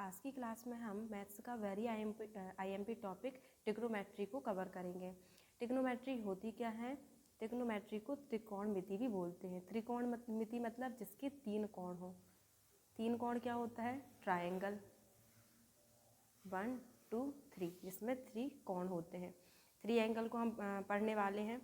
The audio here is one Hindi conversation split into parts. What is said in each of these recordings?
आज की क्लास में हम मैथ्स का वेरी आईएमपी टॉपिक ट्रिग्नोमेट्री को कवर करेंगे। ट्रिग्नोमेट्री होती क्या है? ट्रिग्नोमेट्री को त्रिकोणमिति भी बोलते हैं। त्रिकोणमिति मतलब जिसके तीन कोण हो। तीन कोण क्या होता है? ट्रायंगल 1 2 3, जिसमें 3 कोण होते हैं। 3 एंगल को हम पढ़ने वाले हैं।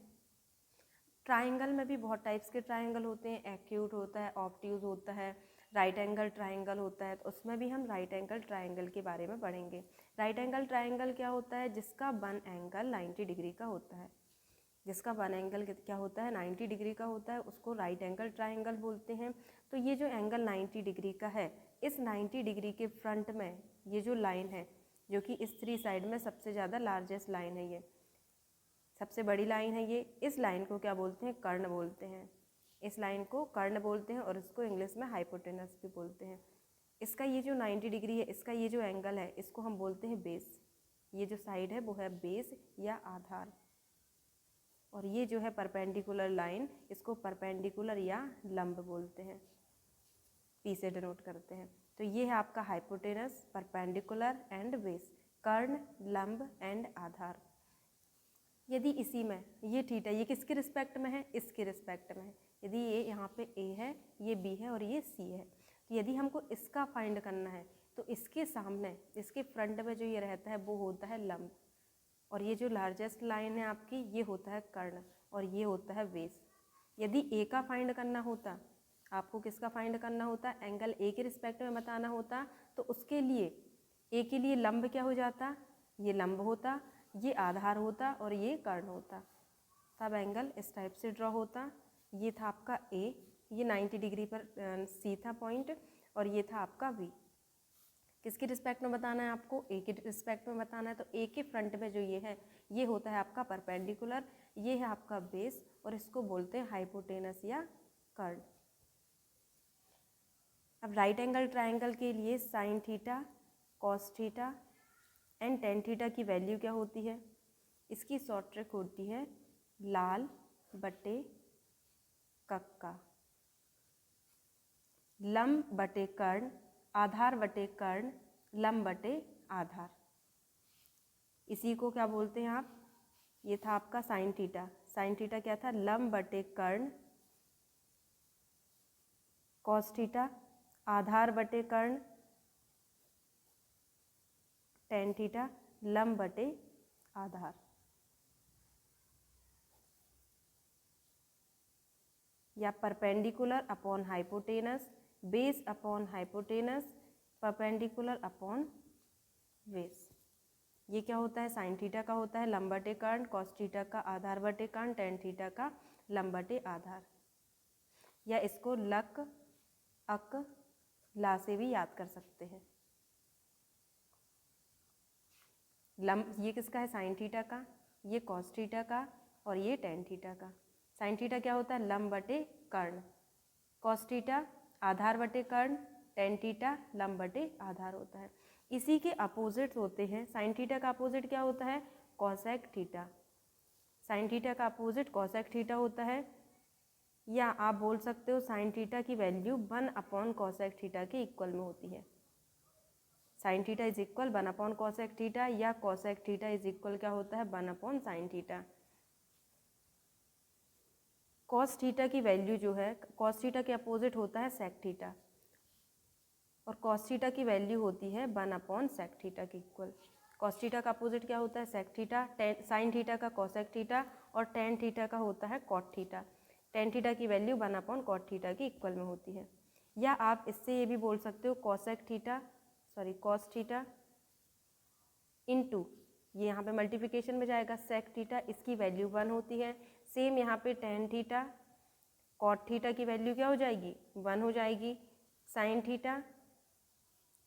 ट्रायंगल में भी बहुत टाइप्स के ट्रायंगल होते हैं। एक्यूट होता है, ऑब्ट्यूज होता है, राइट एंगल ट्रायंगल होता है। तो उसमें भी हम राइट एंगल ट्रायंगल के बारे में पढ़ेंगे। राइट एंगल ट्रायंगल क्या होता है? जिसका वन एंगल 90 डिग्री का होता है। जिसका वन एंगल क्या होता है? 90 डिग्री का होता है, उसको राइट एंगल ट्रायंगल बोलते हैं। तो ये जो एंगल 90 डिग्री का है, इस 90 डिग्री के फ्रंट में ये जो लाइन है, जो कि इस 3 साइड में सबसे ज़्यादा लार्जेस्ट लाइन है, ये सबसे बड़ी लाइन है, ये इस लाइन को क्या बोलते हैं? कर्ण बोलते हैं। इस लाइन को कर्ण बोलते हैं और इसको इंग्लिश में हाइपोटेनस भी बोलते हैं। इसका ये जो 90 डिग्री है, इसका ये जो एंगल है, इसको हम बोलते हैं बेस। ये जो साइड है वो है बेस या आधार। और ये जो है परपेंडिकुलर लाइन, इसको परपेंडिकुलर या लंब बोलते हैं, पी से डिनोट करते हैं। तो ये है आपका हाइपोटेनस, परपेंडिकुलर एंड बेस, कर्ण, लंब एंड आधार। यदि इसी में ये थीटा, ये किसके रिस्पेक्ट में है? इसके रिस्पेक्ट में है। यदि ये यहाँ पे ए है, ये बी है और ये सी है, तो यदि हमको इसका फाइंड करना है तो इसके सामने, इसके फ्रंट में जो ये रहता है वो होता है लंब, और ये जो लार्जेस्ट लाइन है आपकी, ये होता है कर्ण और ये होता है बेस। यदि ए का फाइंड करना होता, आपको किसका फाइंड करना होता? एंगल ए के रिस्पेक्ट में बताना होता, तो उसके लिए ए के लिए लंब क्या हो जाता? ये लंब होता, ये आधार होता और ये कर्ण होता। तब एंगल इस टाइप से ड्रॉ होता। ये था आपका ए, ये 90 डिग्री पर सी था पॉइंट, और ये था आपका बी। किसके रिस्पेक्ट में बताना है आपको? ए के रिस्पेक्ट में बताना है। तो ए के फ्रंट में जो ये है, ये होता है आपका परपेंडिकुलर, ये है आपका बेस, और इसको बोलते हैं हाइपोटेनस या कर्ण। अब राइट एंगल ट्रायंगल के लिए sine theta, cos theta and ten theta की वैल्यू क्या होती है? इसकी शॉर्ट ट्रिक होती है लाल बटे कक्का, लंब बटे कर्ण, आधार बटे कर्ण, लंब बटे आधार। इसी को क्या बोलते हैं आप? ये था आपका साइन थीटा। साइन थीटा क्या था? लंब बटे कर्ण, कॉस थीटा आधार बटे कर्ण, टेन थीटा लंब बटे आधार। या perpendicular upon hypotenuse, base upon hypotenuse, perpendicular upon base. ये क्या होता है? साइन थीटा का होता है लंब बटे कर्ण, कॉस थीटा का आधार बटे कर्ण, टेन थीटा का लंब बटे आधार। या इसको लक अक ला से भी याद कर सकते हैं। लंब ये किसका है? साइन थीटा का, ये कॉस थीटा का और ये टेन थीटा का। साइन थीटा क्या होता है? लंब बटे कर्ण, कॉस थीटा आधार बटे कर्ण, टेन थीटा लंब बटे आधार होता है। इसी के अपोजिट होते हैं। साइन थीटा का अपोजिट क्या होता है? Cosec theta. साइन थीटा का अपोजिट कॉसेक थीटा होता है, या आप बोल सकते हो साइन थीटा की वैल्यू 1 अपॉन कॉसेक थीटा के इक्वल में होती है। Sine theta is equal 1 upon cosec theta, या कॉसेक थीटा इज इक्वल क्या होता है? 1 upon sine theta. Cos theta की वैल्यू जो है, कॉस थीटा के अपोजिट होता है सेक थीटा, और कॉस थीटा की वैल्यू होती है 1 अपॉन सेक थीटा के इक्वल। कॉस थीटा का अपोजिट क्या होता है? Sec theta. साइन थीटा का कॉसेक थीटा, और टेन थीटा का होता है कॉट थीटा। टेन थीटा की वैल्यू 1 अपॉन कॉट थीटा के इक्वल में होती है। या आप इससे ये भी बोल सकते हो cosec theta, sorry cos theta into, ये यहाँ पे मल्टीप्लिकेशन में जाएगा, सेक थीटा, इसकी वैल्यू 1 होती है। सेम यहाँ पे टेन थीटा, कॉट थीटा की वैल्यू क्या हो जाएगी? 1 हो जाएगी। Sine theta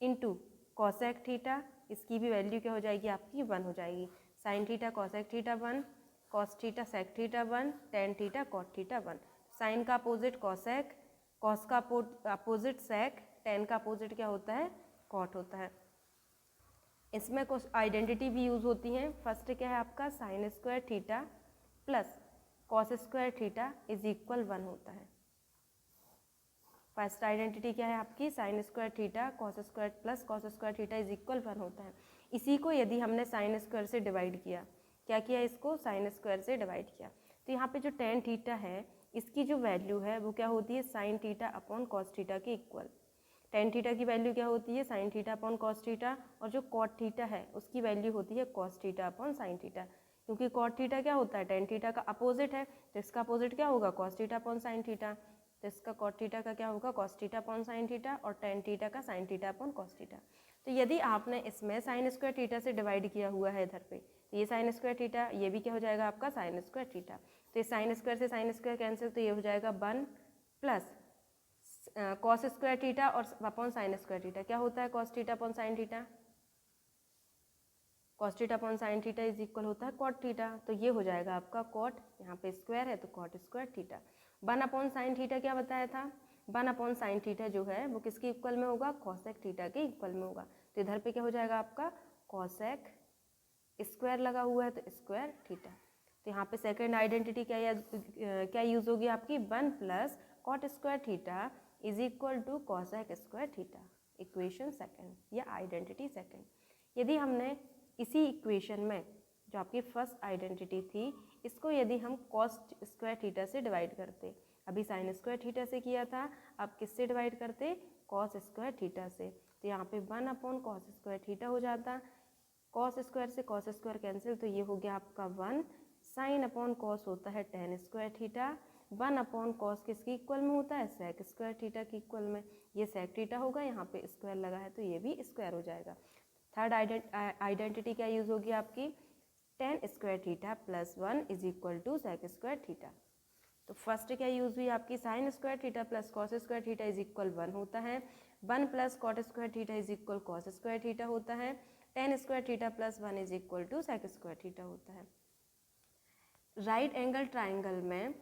into cosec theta, इसकी भी वैल्यू क्या हो जाएगी? आपकी 1 हो जाएगी। Sine theta cosec theta 1, cos theta sec theta 1, tan theta cot theta 1। Sine का अपोजिट कॉसेक, कॉस का अपोजिट सेक, टेन का अपोजिट क्या होता है? कॉट होता है। इसमें कुछ आइडेंटिटी भी यूज़ होती हैं। फर्स्ट क्या है आपका? Sign square theta plus cos square theta is equal 1 होता है। फर्स्ट आइडेंटिटी क्या है आपकी, sine square theta cos square plus cos square theta is equal 1 होता है। इसी को यदि हमने साइन स्क्वायर से डिवाइड किया, क्या किया, इसको साइन स्क्वायर से डिवाइड किया, तो यहाँ पे जो टेन थीटा है इसकी जो वैल्यू है वो क्या होती है, sine theta upon cos theta के इक्वल। टेन थीटा की वैल्यू क्या होती है, sine theta upon cos theta, और जो कॉट थीटा है उसकी वैल्यू होती है cos theta upon sine theta, क्योंकि कॉट थीटा क्या होता है, टेन थीटा का अपोजिट है, तो इसका अपोजिट क्या होगा, cos theta upon sine theta, तो इसका कॉट थीटा का क्या होगा, cos theta upon sine theta, और टेन थीटा का sine theta upon cos theta. तो यदि आपने इसमें साइन स्क्वायर थीटा से डिवाइड किया हुआ है इधर पे, तो ये साइन स्क्वायर थीटा, ये भी क्या हो जाएगा आपका साइन स्क्वायर थीटा, तो ये साइन स्क्वायर से साइन स्क्वायर कैंसिल, तो ये हो जाएगा 1 प्लस कॉस स्क्वायर थीटा और अपॉन साइन स्क्वायर थीटा, क्या होता है cos theta upon sine theta, cos theta upon sine theta is equal होता है कॉट थीटा, तो ये हो जाएगा आपका कॉट, यहाँ पे स्क्वायर है तो cot square theta. 1 upon sine theta क्या बताया था, 1 अपॉन साइन थीटा जो है वो किसके इक्वल में होगा, कॉसेक थीटा के इक्वल में होगा, तो इधर पे क्या हो जाएगा आपका कॉसेक स्क्वायर लगा हुआ है तो स्क्वायर थीटा। तो यहाँ पे सेकंड आइडेंटिटी क्या यूज होगी आपकी, 1 plus cot square theta is equal to cosec square theta, equation second या आइडेंटिटी सेकंड। यदि हमने इसी इक्वेशन में जो आपकी फर्स्ट आइडेंटिटी थी इसको यदि हम कॉस स्क्वायर थीटा से डिवाइड करते, अभी साइन स्क्वायर थीटा से किया था, अब किससे डिवाइड करते, कॉस स्क्वायर थीटा से, तो यहाँ पे 1 अपॉन कॉस स्क्वायर थीटा हो जाता, कॉस स्क्वायर से कॉस स्क्वायर कैंसिल, तो ये हो गया आपका 1, साइन अपॉन कॉस होता है tan square theta, 1 upon cos किसके इक्वल में होता है, सेक स्क्वायर थीटा के इक्वल में, ये सेक थीटा होगा, यहाँ पे स्क्वायर लगा है तो ये भी स्क्वायर हो जाएगा। थर्ड आइडेंटिटी क्या यूज होगी आपकी, tan square theta plus 1 is equal to sec square theta. तो फर्स्ट क्या यूज हुई आपकी, sine square theta plus cos square theta is equal 1 होता है, 1 plus cot square theta is equal cos square theta होता है, tan square theta plus 1 is equal to sec square theta होता है। राइट एंगल ट्राइंगल में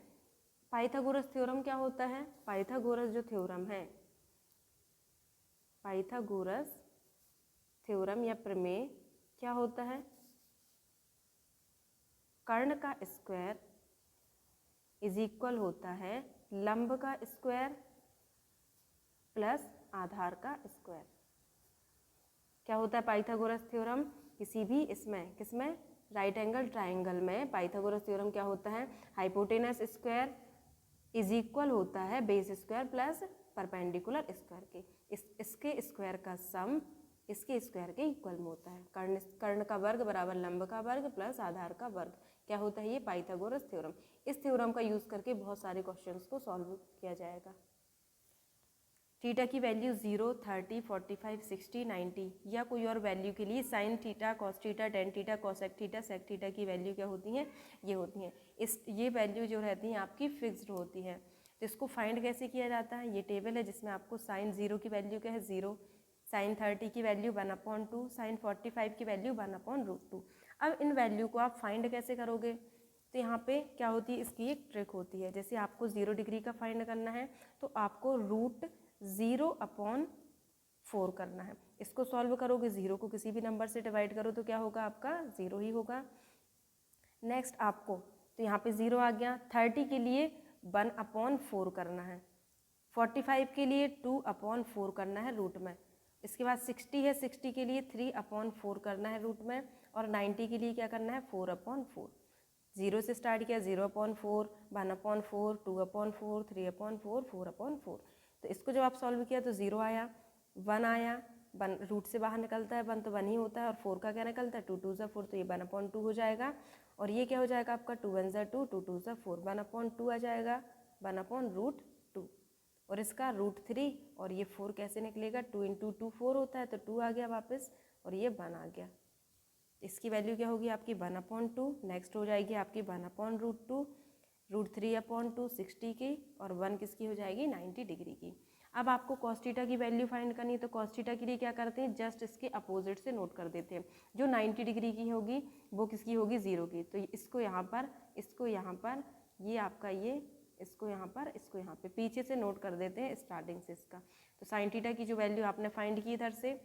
पाइथागोरस थ्योरम क्या होता है, पाइथागोरस जो थ्योरम है, पाइथागोरस थ्योरम या प्रमेय क्या होता है, कर्ण का स्क्वायर इज इक्वल होता है लंब का स्क्वायर प्लस आधार का स्क्वायर। क्या होता है पाइथागोरस थ्योरम, किसी भी इसमें किसमें, राइट एंगल ट्राइंगल में पाइथागोरस थ्योरम क्या होता है, हाइपोटेनस स्क्वायर इज इक्वल होता है base square plus perpendicular square के, इसके स्क्वायर का सम इसके स्क्वायर के इक्वल में होता है, कर्ण का वर्ग बराबर लंब का वर्ग प्लस आधार का वर्ग, क्या होता है ये पाइथागोरस थ्योरम। इस थ्योरम का यूज करके बहुत सारे क्वेश्चंस को सॉल्व किया जाएगा। थीटा की वैल्यू 0, 30, 45, 60, 90 या कोई और वैल्यू के लिए sine theta, cos theta, tan theta, cosec theta, sec theta की वैल्यू क्या होती हैं, ये होती हैं। ये वैल्यू जो रहती हैं आपकी फिक्स्ड होती है। तो इसको फाइंड कैसे किया जाता है, ये टेबल है जिसमें आपको साइन 0 की वैल्यू क्या है 0, साइन 30 की वैल्यू 1/2, साइन 45 की वैल्यू 1/√2। अब इन वैल्यू को आप फाइंड कैसे करोगे, तो यहाँ पे क्या होती है, इसकी एक ट्रिक होती है। जैसे आपको 0 डिग्री का फाइंड करना है तो आपको √0/4 करना है। इसको सॉल्व करोगे, 0 को किसी भी नंबर से डिवाइड करो तो क्या होगा आपका 0 ही होगा। नेक्स्ट आपको तो यहाँ पे 0 आ गया, 30 के लिए 1/4 करना है, 45 के लिए 2/4 करना है रूट में, इसके बाद 60 है, 60 के लिए 3/4 करना है रूट में, और 90 के लिए क्या करना है 4/4। 0 से स्टार्ट किया, 0/4, 1/4, 2/4, 3/4, 4/4। तो इसको जब आप सॉल्व किया तो 0 आया, 1 आया, 1 रूट से बाहर निकलता है 1 तो 1 ही होता है, और 4 का क्या निकलता है 2 2 ज़ा 4, तो ये 1/2 हो जाएगा, और ये क्या हो जाएगा आपका 2 1 ज़ा 2, 2 2 ज़ा 4, 1/2 आ जाएगा 1/√2, और इसका √3, और ये 4 कैसे निकलेगा, 2 × 2 4 होता है तो 2 आ गया वापस, और ये 1 आ गया। इसकी वैल्यू क्या होगी आपकी 1/2, नेक्स्ट हो जाएगी आपकी 1/√2, √3/2 60 की, और 1 किसकी हो जाएगी 90 डिग्री की। अब आपको कॉस थीटा की वैल्यू फाइंड करनी है, तो कॉस थीटा के लिए क्या करते हैं, जस्ट इसके अपोजिट से नोट कर देते हैं। जो 90 डिग्री की होगी वो किसकी होगी 0 की, तो इसको यहाँ पर, इसको यहाँ पर, ये आपका ये, इसको यहाँ पर, इसको यहाँ पे, पीछे से नोट कर देते हैं स्टार्टिंग से इसका। तो साइन थीटा की जो वैल्यू आपने फाइंड की इधर से,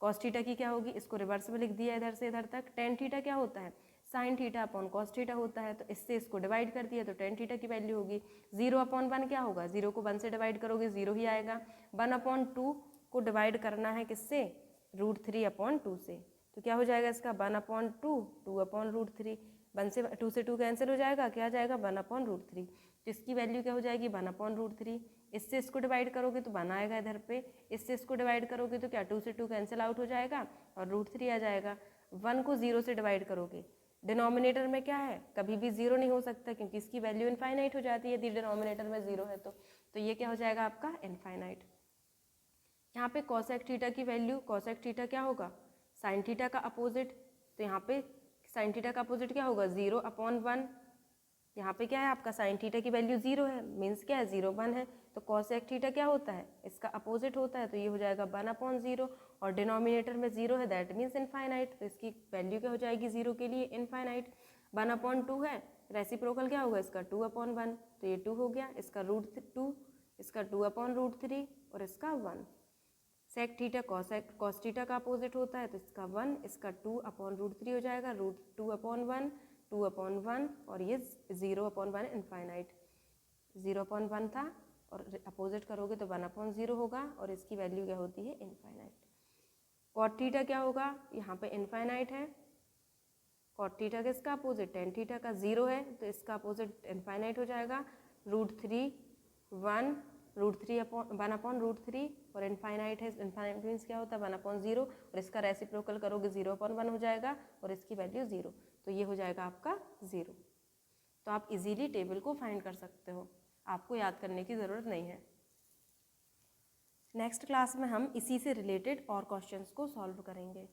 कॉस थीटा की क्या होगी, इसको रिवर्स में लिख दिया इधर से इधर तक। टेन थीटा क्या होता है, sine theta upon cos theta होता है, तो इससे इसको डिवाइड कर दिया तो टेन थीटा की वैल्यू होगी। 0/1 क्या होगा, 0 को 1 से डिवाइड करोगे 0 ही आएगा। 1/2 को डिवाइड करना है किससे, √3/2 से, तो क्या हो जाएगा इसका 1/2, 2/√3। 1 से 2 से 2 कैंसिल हो जाएगा, क्या आ जाएगा 1/√3, तो इसकी वैल्यू क्या हो जाएगी 1/√3। इससे इसको डिवाइड करोगे तो 1 आएगा इधर पे, इससे इसको डिवाइड करोगे तो क्या 2 से 2 कैंसिल आउट हो जाएगा और √3 आ जाएगा। 1 को 0 से डिवाइड करोगे, डिनोमिनेटर में क्या है, कभी भी 0 नहीं हो सकता क्योंकि इसकी वैल्यू इनफाइनाइट हो जाती है यदि डिनोमिनेटर में 0 है तो ये क्या हो जाएगा आपका इनफाइनाइट। यहाँ पे कॉसेक थीटा की वैल्यू, कॉसेक थीटा क्या होगा, साइन थीटा का अपोजिट, तो यहाँ पे साइन थीटा का अपोजिट क्या होगा 0/1। यहाँ पे क्या है आपका साइन थीटा की वैल्यू 0 है, मीन्स क्या है 0/1 है, तो कॉसेक थीटा क्या होता है, इसका अपोजिट होता है, तो ये हो जाएगा 1/0 और डिनोमिनेटर में 0 है, दैट मीन्स इनफाइनाइट, तो इसकी वैल्यू क्या हो जाएगी 0 के लिए इनफाइनाइट। 1/2 है, रेसिप्रोकल क्या होगा इसका 2/1, तो ये 2 हो गया, इसका √2, इसका 2/√3 और इसका 1। सेक थीटा कॉस थीटा का अपोजिट होता है, तो इसका 1, इसका 2/√3 हो जाएगा, √2/1, 2/1 और ये 0/1 इनफाइनाइट। 0/1 था और अपोजिट करोगे तो 1/0 होगा और इसकी वैल्यू क्या होती है इनफाइनाइट। कॉट थीटा क्या होगा, यहाँ पे इनफाइनाइट है, कॉट थीटा किसका अपोजिट, टेन थीटा का 0 है, तो इसका अपोजिट इनफाइनाइट हो जाएगा, √3/1, √1/√3 और इनफाइनाइट है, इनफाइनाइट मीन्स क्या होता है 1/0 और इसका रेसिप्रोकल करोगे 0/1 हो जाएगा और इसकी वैल्यू 0, तो ये हो जाएगा आपका 0। तो आप इजीली टेबल को फाइंड कर सकते हो, आपको याद करने की ज़रूरत नहीं है। नेक्स्ट क्लास में हम इसी से रिलेटेड और क्वेश्चंस को सॉल्व करेंगे।